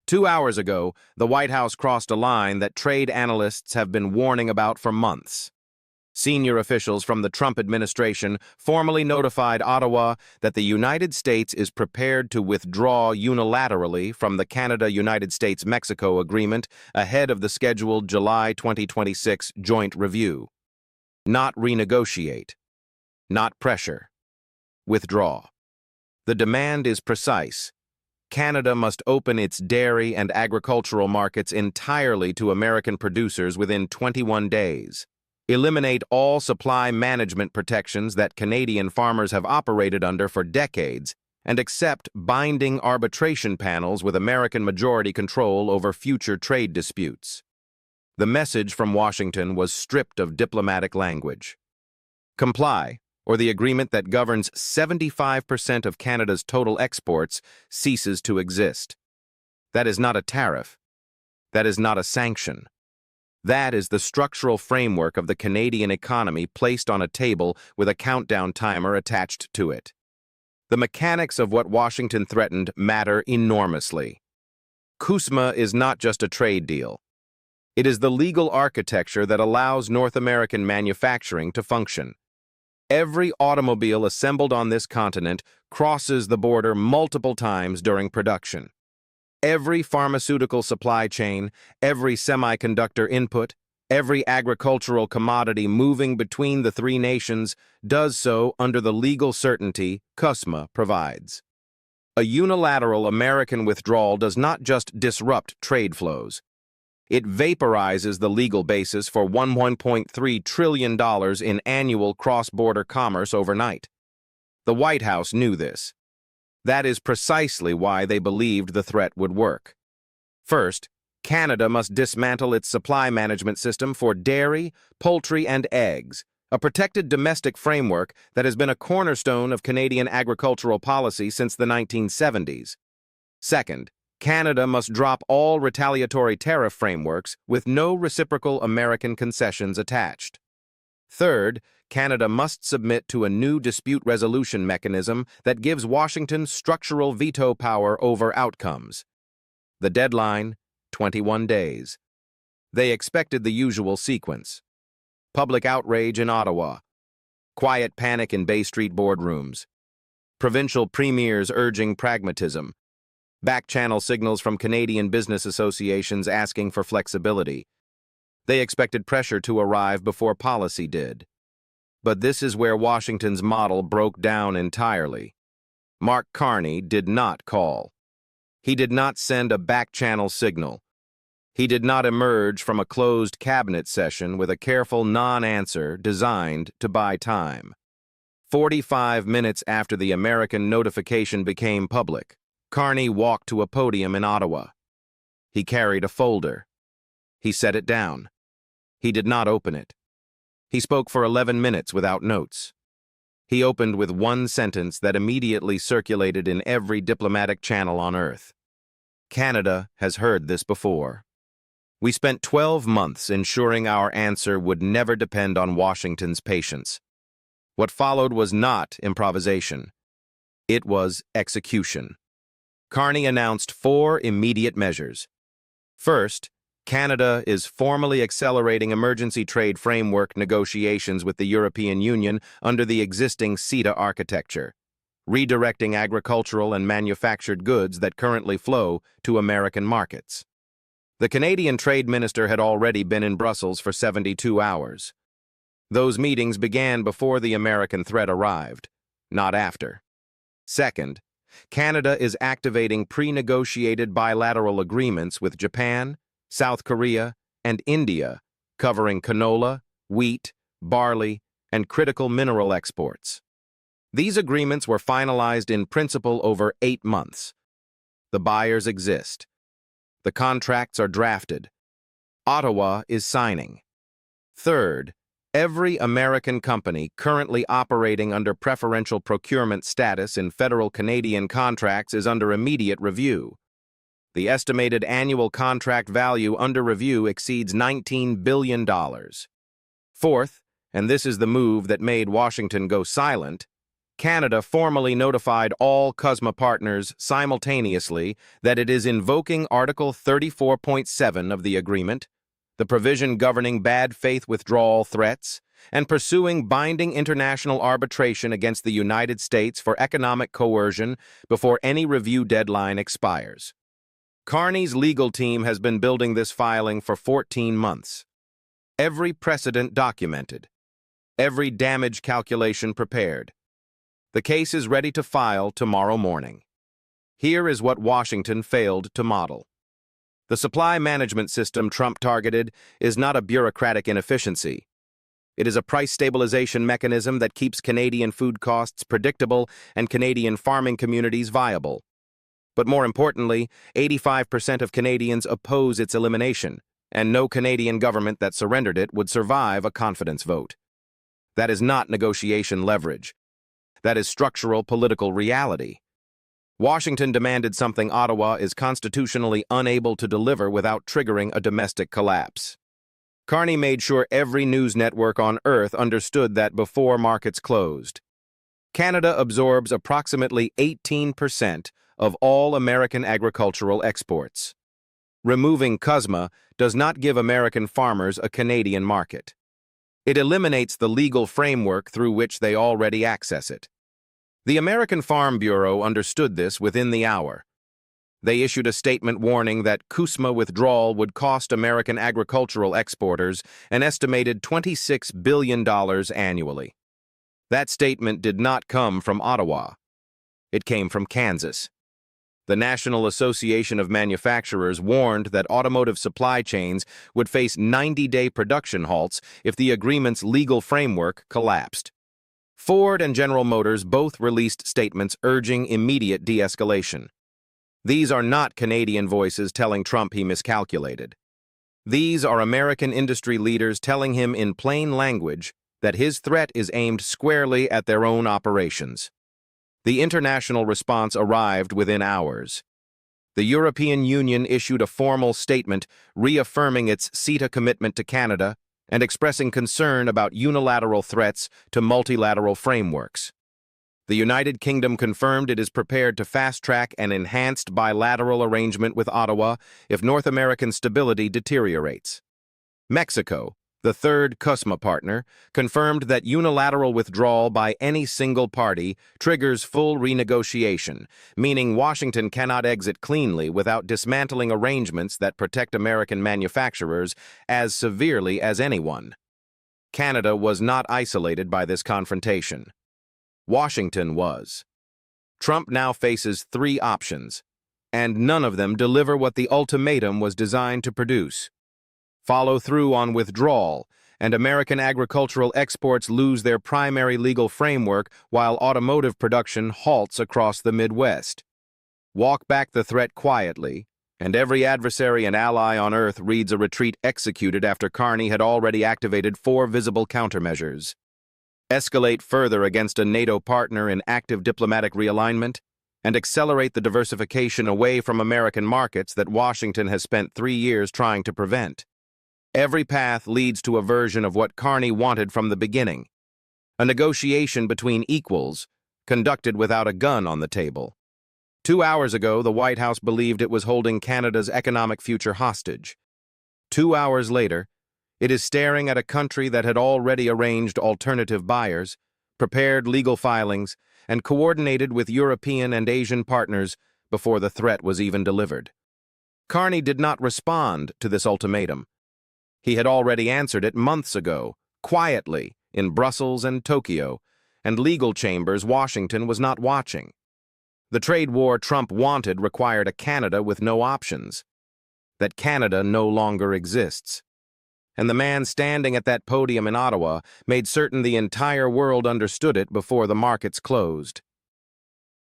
2 hours ago, the White House crossed a line that trade analysts have been warning about for months. Senior officials from the Trump administration formally notified Ottawa that the United States is prepared to withdraw unilaterally from the Canada-United States-Mexico agreement ahead of the scheduled July 2026 joint review. Not renegotiate. Not pressure. Withdraw. The demand is precise. Canada must open its dairy and agricultural markets entirely to American producers within 21 days. Eliminate all supply management protections that Canadian farmers have operated under for decades, and accept binding arbitration panels with American majority control over future trade disputes. The message from Washington was stripped of diplomatic language. Comply, or the agreement that governs 75% of Canada's total exports ceases to exist. That is not a tariff. That is not a sanction. That is the structural framework of the Canadian economy placed on a table with a countdown timer attached to it. The mechanics of what Washington threatened matter enormously. CUSMA is not just a trade deal. It is the legal architecture that allows North American manufacturing to function. Every automobile assembled on this continent crosses the border multiple times during production. Every pharmaceutical supply chain, every semiconductor input, every agricultural commodity moving between the three nations does so under the legal certainty CUSMA provides. A unilateral American withdrawal does not just disrupt trade flows. It vaporizes the legal basis for $1.3 trillion in annual cross-border commerce overnight. The White House knew this. That is precisely why they believed the threat would work. First, Canada must dismantle its supply management system for dairy, poultry, and eggs, a protected domestic framework that has been a cornerstone of Canadian agricultural policy since the 1970s. Second, Canada must drop all retaliatory tariff frameworks with no reciprocal American concessions attached. Third, Canada must submit to a new dispute resolution mechanism that gives Washington structural veto power over outcomes. The deadline, 21 days. They expected the usual sequence. Public outrage in Ottawa. Quiet panic in Bay Street boardrooms. Provincial premiers urging pragmatism. Back-channel signals from Canadian business associations asking for flexibility. They expected pressure to arrive before policy did. But this is where Washington's model broke down entirely. Mark Carney did not call. He did not send a back-channel signal. He did not emerge from a closed cabinet session with a careful non-answer designed to buy time. 45 minutes after the American notification became public, Carney walked to a podium in Ottawa. He carried a folder. He set it down. He did not open it. He spoke for 11 minutes without notes. He opened with one sentence that immediately circulated in every diplomatic channel on Earth. Canada has heard this before. We spent 12 months ensuring our answer would never depend on Washington's patience. What followed was not improvisation. It was execution. Carney announced 4 immediate measures. First, Canada is formally accelerating emergency trade framework negotiations with the European Union under the existing CETA architecture, redirecting agricultural and manufactured goods that currently flow to American markets. The Canadian Trade Minister had already been in Brussels for 72 hours. Those meetings began before the American threat arrived, not after. Second, Canada is activating pre-negotiated bilateral agreements with Japan, South Korea, and India, covering canola, wheat, barley, and critical mineral exports. These agreements were finalized in principle over 8 months. The buyers exist. The contracts are drafted. Ottawa is signing. Third, every American company currently operating under preferential procurement status in federal Canadian contracts is under immediate review. The estimated annual contract value under review exceeds $19 billion. Fourth, and this is the move that made Washington go silent, Canada formally notified all CUSMA partners simultaneously that it is invoking Article 34.7 of the agreement, the provision governing bad faith withdrawal threats, and pursuing binding international arbitration against the United States for economic coercion before any review deadline expires. Carney's legal team has been building this filing for 14 months. Every precedent documented. Every damage calculation prepared. The case is ready to file tomorrow morning. Here is what Washington failed to model. The supply management system Trump targeted is not a bureaucratic inefficiency. It is a price stabilization mechanism that keeps Canadian food costs predictable and Canadian farming communities viable. But more importantly, 85% of Canadians oppose its elimination, and no Canadian government that surrendered it would survive a confidence vote. That is not negotiation leverage. That is structural political reality. Washington demanded something Ottawa is constitutionally unable to deliver without triggering a domestic collapse. Carney made sure every news network on Earth understood that before markets closed. Canada absorbs approximately 18% of all American agricultural exports. Removing CUSMA does not give American farmers a Canadian market. It eliminates the legal framework through which they already access it. The American Farm Bureau understood this within the hour. They issued a statement warning that CUSMA withdrawal would cost American agricultural exporters an estimated $26 billion annually. That statement did not come from Ottawa. It came from Kansas. The National Association of Manufacturers warned that automotive supply chains would face 90-day production halts if the agreement's legal framework collapsed. Ford and General Motors both released statements urging immediate de-escalation. These are not Canadian voices telling Trump he miscalculated. These are American industry leaders telling him in plain language that his threat is aimed squarely at their own operations. The international response arrived within hours. The European Union issued a formal statement reaffirming its CETA commitment to Canada and expressing concern about unilateral threats to multilateral frameworks. The United Kingdom confirmed it is prepared to fast-track an enhanced bilateral arrangement with Ottawa if North American stability deteriorates. Mexico, the third CUSMA partner, confirmed that unilateral withdrawal by any single party triggers full renegotiation, meaning Washington cannot exit cleanly without dismantling arrangements that protect American manufacturers as severely as anyone. Canada was not isolated by this confrontation. Washington was. Trump now faces three options, and none of them deliver what the ultimatum was designed to produce. Follow through on withdrawal, and American agricultural exports lose their primary legal framework while automotive production halts across the Midwest. Walk back the threat quietly, and every adversary and ally on Earth reads a retreat executed after Carney had already activated 4 visible countermeasures. Escalate further against a NATO partner in active diplomatic realignment, and accelerate the diversification away from American markets that Washington has spent 3 years trying to prevent. Every path leads to a version of what Carney wanted from the beginning, a negotiation between equals, conducted without a gun on the table. 2 hours ago, the White House believed it was holding Canada's economic future hostage. 2 hours later, it is staring at a country that had already arranged alternative buyers, prepared legal filings, and coordinated with European and Asian partners before the threat was even delivered. Carney did not respond to this ultimatum. He had already answered it months ago, quietly, in Brussels and Tokyo, and legal chambers Washington was not watching. The trade war Trump wanted required a Canada with no options. That Canada no longer exists. And the man standing at that podium in Ottawa made certain the entire world understood it before the markets closed.